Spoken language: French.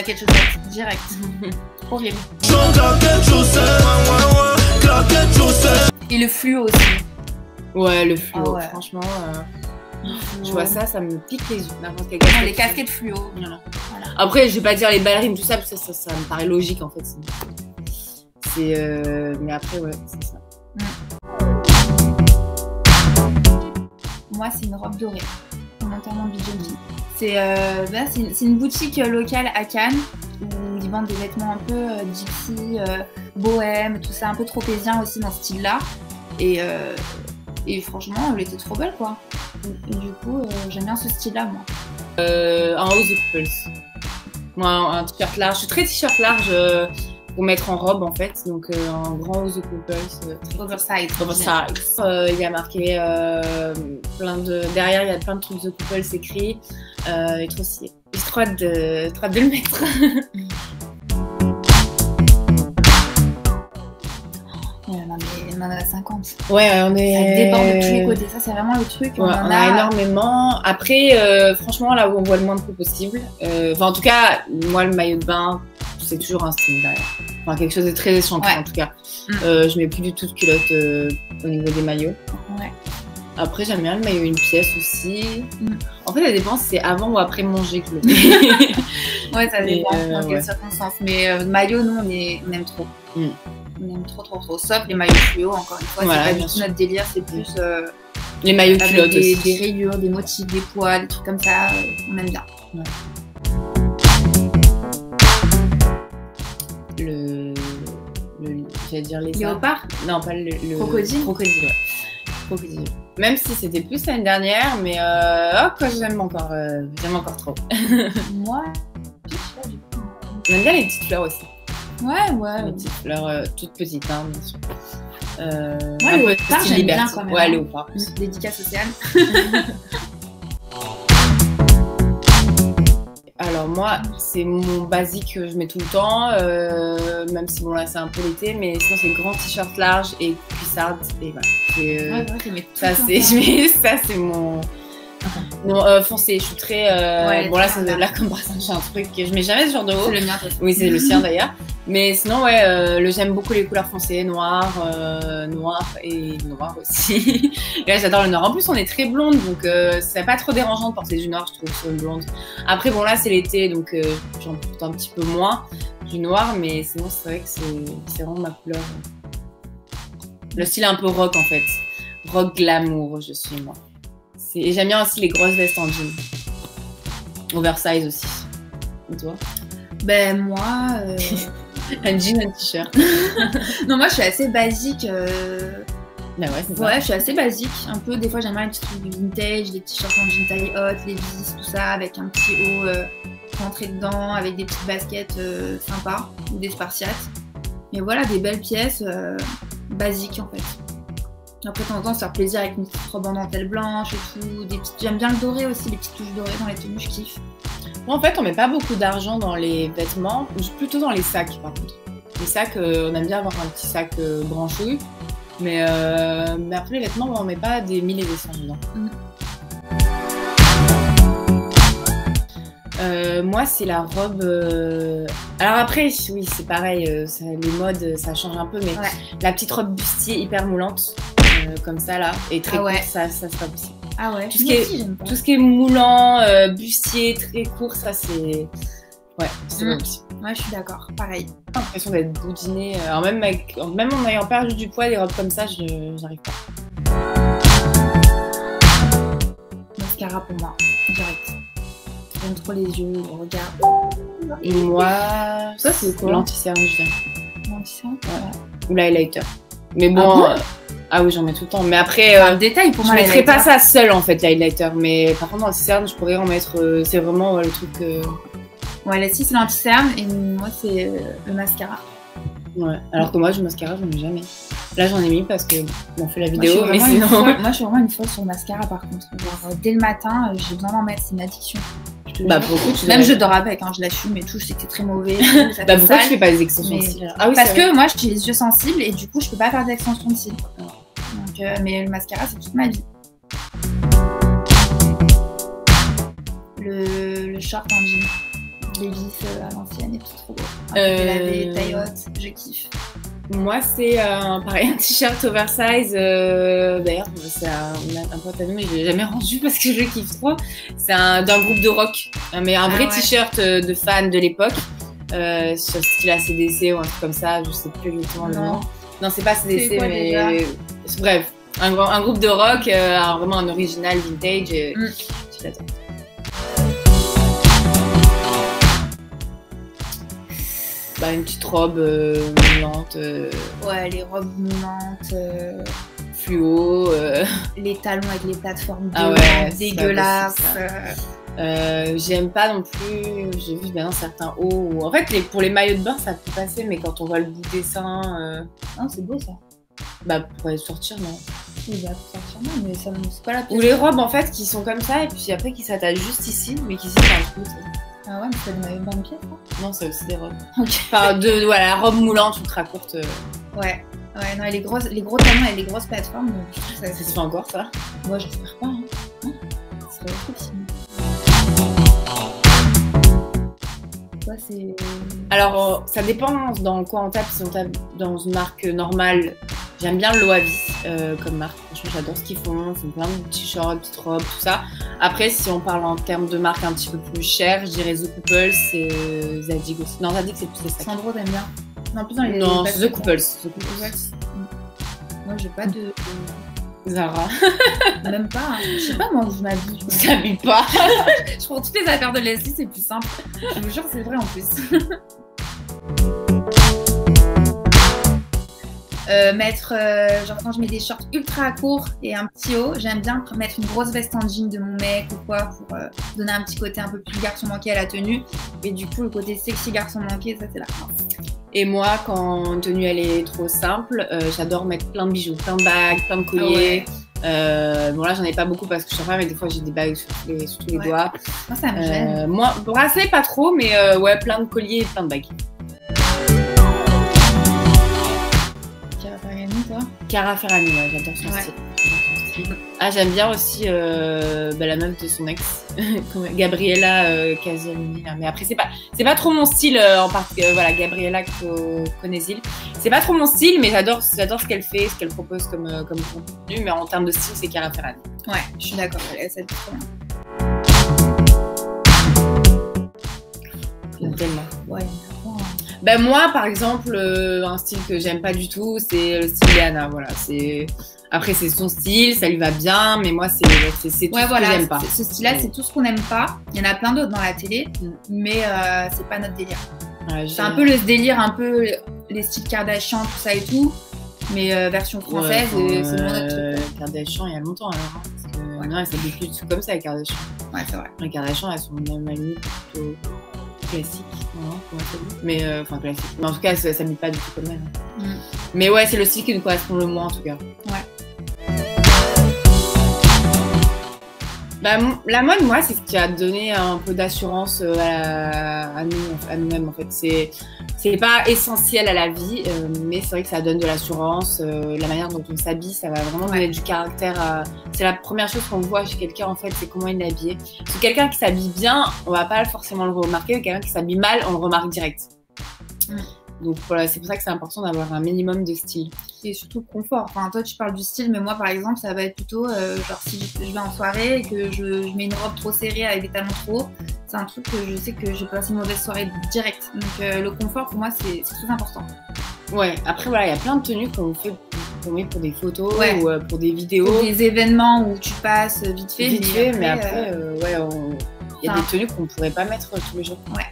Claquette chaussette, direct. Horrible. Et le fluo aussi. Ouais, le fluo, Ah ouais. franchement. Je vois ça me pique les yeux. N'importe quel Non, les casquettes fluo. Voilà. Après, je vais pas dire les ballerines, tout ça, parce que ça me paraît logique en fait. Mais après, ouais, c'est ça. Moi, c'est une robe dorée. Mon enterrement de Bijobi. C'est une boutique locale à Cannes où ils vendent des vêtements un peu gypsy, bohème, tout ça, un peu tropézien aussi dans ce style-là. Et franchement, elle était trop belle, quoi. Et du coup, j'aime bien ce style-là, moi. Un haut the couples. Moi, un t-shirt large. Je suis très t-shirt large pour mettre en robe, en fait. Donc, un grand haut the couples. Oversize. Il y a marqué derrière, il y a plein de trucs The Couples écrits. Et trop stylé. J'ai trop hâte de le mettre. On en a 50. Ouais, on est. Ça déborde de tous les côtés. Ça, c'est vraiment le truc. Ouais, on a énormément. Après, franchement, là où on voit le moins de peau possible. Enfin, en tout cas, moi, le maillot de bain, c'est toujours un style derrière. Enfin, quelque chose de très échantillon, en tout cas. Je mets plus du tout de culotte au niveau des maillots. Ouais. Après, j'aime bien le maillot une pièce aussi. En fait, ça dépend si c'est avant ou après manger que je le mets. Ouais, ça dépend dans quelles circonstances. Mais maillot, nous, on aime trop. On aime trop. Sauf les maillots fluo, encore une fois. Voilà, c'est pas du tout notre délire, c'est plus. Les maillots culottes aussi. Des rayures, des motifs, des poils, des trucs comme ça. On aime bien. Ouais. J'allais dire les léopard. Non, pas le crocodile. Crocodile, ouais. Crocodile. Même si c'était plus l'année dernière, mais quoi, j'aime encore trop. Moi, j'aime bien les petites fleurs aussi. Ouais. Les petites fleurs toutes petites, hein, bien sûr. Moi, léopard, j'aime bien quand même. Ouais, léopard. Dédicace sociale. Alors moi, c'est mon basique que je mets tout le temps, même si bon là c'est un peu l'été, mais sinon c'est grand t-shirt large et cuissarde et voilà. Ça c'est mon foncé. Je suis très bon là comme par exemple j'ai un truc que je mets jamais ce genre de haut. C'est le mien. Oui, c'est le sien d'ailleurs. Mais sinon j'aime beaucoup les couleurs foncées, noir et noir aussi. Et là j'adore le noir. En plus on est très blonde donc c'est pas trop dérangeant de porter du noir je trouve sur une blonde. Après bon là c'est l'été donc j'en porte un petit peu moins du noir mais sinon c'est vrai que c'est vraiment ma couleur. Le style un peu rock en fait. Rock glamour je suis moi. Et j'aime bien aussi les grosses vestes en jean. Oversize aussi. Et toi? Ben moi... un jean, un t-shirt. Non, moi je suis assez basique. Ben ouais, c'est ça. Ouais, je suis assez basique. Un peu, des fois j'aime bien les petits trucs vintage, des t-shirts en jean taille haute, les vis, tout ça, avec un petit haut rentré dedans, avec des petites baskets sympas, ou des spartiates. Mais voilà, des belles pièces basiques en fait. Après, de temps en temps, se faire plaisir avec une petite robe en dentelle blanche et tout. J'aime bien le doré aussi, les petites touches dorées dans les tenues, je kiffe. Moi, en fait, on met pas beaucoup d'argent dans les vêtements, plutôt dans les sacs, par contre. Les sacs, on aime bien avoir un petit sac branchouille, mais après, les vêtements, on met pas des 1000 et des 100 dedans. Moi, c'est la robe... Alors après, oui, c'est pareil, les modes, ça change un peu, mais la petite robe bustier hyper moulante, comme ça, là, et très courte, ça se fait aussi. Ah ouais, tout ce qui est moulant, bustier, très court, ça, c'est... Ouais, c'est bon aussi. Ouais, je suis d'accord, pareil. J'ai l'impression d'être boudinée. Alors même en ayant perdu du poids, des robes comme ça, j'arrive pas. Mascara pour moi, direct. J'aime trop les yeux, le regard. Et moi, ça c'est quoi? L'anti-cerne, je dirais. L'anti-cerne? Ouais. Ou l'highlighter. Mais bon, ah oui, j'en mets tout le temps. Mais après, un détail pour moi. Je mettrais pas ça seul en fait, l'highlighter. Mais par contre, l'anti-cerne, je pourrais en mettre. C'est vraiment le truc. Ouais, la c'est l'anti-cerne et moi, c'est le mascara. Ouais, alors que moi, du mascara, j'en mets jamais. Là, j'en ai mis parce que on fait la vidéo, mais sinon. Moi, je suis vraiment une folle sur le mascara par contre. Genre, dès le matin, j'ai besoin d'en mettre, c'est une addiction. Bah, beaucoup, même je dors avec, hein, je l'assume et tout, je sais que c'est très mauvais. Bah, pourquoi tu fais pas des extensions de cils? Ah oui, parce que moi, j'ai les yeux sensibles et du coup, je peux pas faire d'extensions de cils. Donc, mais le mascara, c'est toute ma vie. Le short en jean. Levi's à l'ancienne et tout, trop beau. Un peu lavé, taille haute, je kiffe. Moi, c'est pareil, un t-shirt oversize. D'ailleurs, c'est un pote à nous, mais je l'ai jamais rendu parce que je le kiffe trop. C'est d'un groupe de rock, mais un vrai t-shirt de fan de l'époque. Sur style ACDC ou un truc comme ça, je sais plus exactement le nom. Non, c'est pas ACDC, mais bref, un groupe de rock, vraiment un original vintage. Je l'attends. Bah, une petite robe moulante. Ouais, les robes moulantes. Fluo. Les talons avec les plateformes dégueulasses. J'aime pas non plus. J'ai vu maintenant certains hauts. En fait, pour les maillots de bain, ça peut passer, mais quand on voit le bout des seins. Non, c'est beau ça. Bah, pour sortir, non. Oui, bah, pour sortir, non, mais c'est pas la pièce. Ou les robes en fait qui sont comme ça et puis après qui s'attachent juste ici, mais qui sont dans le cou. Ah ouais, mais c'est des maillots de bain de pied, ça? Non, c'est aussi des robes. Ok. Enfin, la robe moulante ultra courte. Ouais. Ouais, non, et les gros talons et les grosses plateformes. Ça se fait encore, ça? Moi, j'espère pas. Hein. Non, ça serait trop sinon. Toi, c'est. Alors, ça dépend dans quoi on tape. Si on tape dans une marque normale, j'aime bien le Loavis comme marque. Franchement, j'adore ce qu'ils font. Ils font plein de t-shirts, petites robes, tout ça. Après, si on parle en termes de marque un petit peu plus chère, je dirais The Couples et Zadig aussi. Non, Zadig, c'est plus les sacs. Sandro, t'aimes bien? Non, plus dans les. Non, The Couples. Moi, j'ai pas de. Zara. Même pas. Hein. Je sais pas moi où je m'habille. Je t'habille pas. Je prends toutes les affaires de Leslie, c'est plus simple. Je vous jure, c'est vrai en plus. Genre quand je mets des shorts ultra courts et un petit haut, j'aime bien mettre une grosse veste en jean de mon mec ou quoi pour donner un petit côté un peu plus garçon manqué à la tenue. Et du coup, le côté sexy garçon manqué, ça c'est la France. Et moi, quand une tenue elle est trop simple, j'adore mettre plein de bijoux, plein de bagues, plein de colliers. Ah ouais. Bon là, j'en ai pas beaucoup parce que je suis en femme, mais des fois j'ai des bagues sur tous les doigts. Moi, ça me gêne. Moi, bracelet pas trop, mais ouais, plein de colliers et plein de bagues. Cara Ferragni, toi? Cara Ferragni, ouais, j'adore son style. Ah, j'aime bien aussi la meuf de son ex, Gabriella Casalini. Mais après, c'est pas trop mon style en particulier. Voilà, Gabriella Conesil. C'est pas trop mon style, mais j'adore ce qu'elle fait, ce qu'elle propose comme contenu. Mais en termes de style, c'est Cara Ferragni. Ouais, je suis d'accord. Elle s'habille trop bien. Tellement. Ouais. Ben moi, par exemple, un style que j'aime pas du tout, c'est le style Léana. Voilà, après, c'est son style, ça lui va bien, mais moi, c'est tout ce que j'aime pas. Ce style-là, c'est tout ce qu'on n'aime pas. Il y en a plein d'autres dans la télé, mais c'est pas notre délire. Ouais, c'est un peu le délire, un peu les styles Kardashian, tout ça et tout, mais version française, c'est mon autre truc. Kardashian, il y a longtemps alors, hein, parce que non, elles s'habillent plus du tout comme ça, les Kardashian. Ouais, c'est vrai. Les Kardashian, elles sont même à la limite plutôt classiques, non, comment ça dit ? Mais enfin classique. Mais en tout cas, ça m'est pas du tout comme elle. Mais ouais, c'est le style qui nous correspond le moins en tout cas. Ouais. Bah, la mode, moi, c'est ce qui a donné un peu d'assurance à nous-mêmes, en fait. C'est pas essentiel à la vie, mais c'est vrai que ça donne de l'assurance. La manière dont on s'habille, ça va vraiment donner du caractère. C'est la première chose qu'on voit chez quelqu'un, en fait, c'est comment il est habillé. Parce que quelqu'un qui s'habille bien, on va pas forcément le remarquer. Quelqu'un qui s'habille mal, on le remarque direct. Donc voilà, c'est pour ça que c'est important d'avoir un minimum de style. Et surtout confort. Enfin, toi, tu parles du style, mais moi, par exemple, ça va être plutôt genre si je vais en soirée et que je mets une robe trop serrée avec des talons trop hauts, c'est un truc que je sais que j'ai passé une mauvaise soirée direct. Donc le confort, pour moi, c'est très important. Ouais, après, voilà, il y a plein de tenues qu'on met pour des photos ou pour des vidéos. Pour des événements où tu passes vite fait. Mais après, il y a des tenues qu'on pourrait pas mettre tous les jours. Ouais.